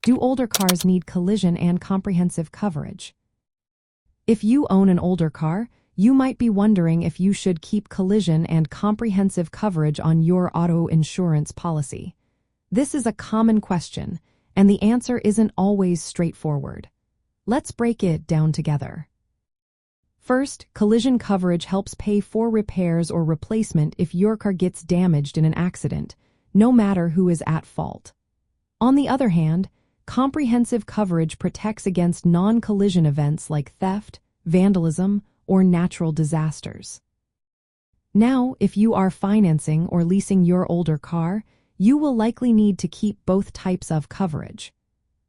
Do older cars need collision and comprehensive coverage? If you own an older car, you might be wondering if you should keep collision and comprehensive coverage on your auto insurance policy. This is a common question, and the answer isn't always straightforward. Let's break it down together. First, collision coverage helps pay for repairs or replacement if your car gets damaged in an accident, no matter who is at fault. On the other hand, comprehensive coverage protects against non-collision events like theft, vandalism, or natural disasters. Now, if you are financing or leasing your older car, you will likely need to keep both types of coverage.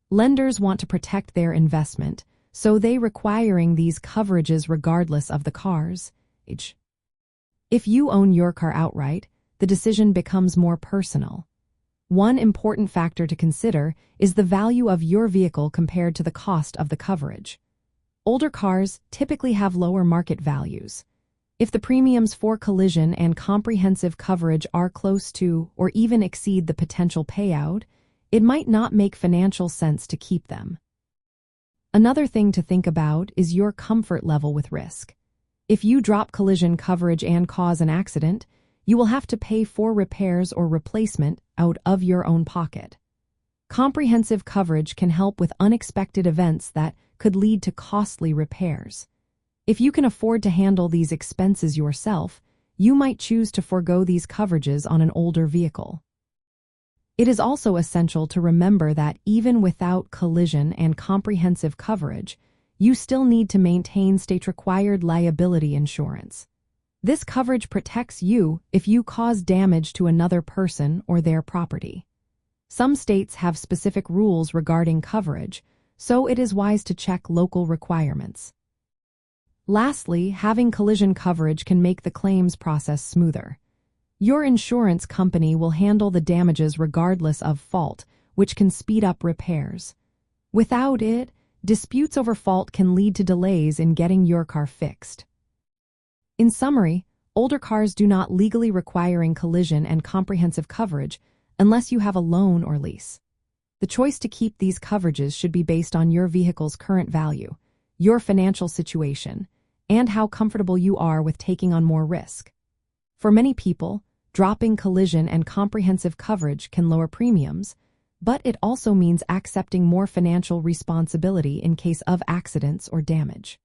Lenders want to protect their investment, so they requiring these coverages regardless of the car's age. If you own your car outright, the decision becomes more personal. One important factor to consider is the value of your vehicle compared to the cost of the coverage. Older cars typically have lower market values. If the premiums for collision and comprehensive coverage are close to or even exceed the potential payout, it might not make financial sense to keep them. Another thing to think about is your comfort level with risk. If you drop collision coverage and cause an accident, you will have to pay for repairs or replacement out of your own pocket. Comprehensive coverage can help with unexpected events that could lead to costly repairs. If you can afford to handle these expenses yourself, you might choose to forego these coverages on an older vehicle. It is also essential to remember that even without collision and comprehensive coverage, you still need to maintain state-required liability insurance. This coverage protects you if you cause damage to another person or their property. Some states have specific rules regarding coverage, so it is wise to check local requirements. Lastly, having collision coverage can make the claims process smoother. Your insurance company will handle the damages regardless of fault, which can speed up repairs. Without it, disputes over fault can lead to delays in getting your car fixed. In summary, older cars do not legally require collision and comprehensive coverage unless you have a loan or lease. The choice to keep these coverages should be based on your vehicle's current value, your financial situation, and how comfortable you are with taking on more risk. For many people, dropping collision and comprehensive coverage can lower premiums, but it also means accepting more financial responsibility in case of accidents or damage.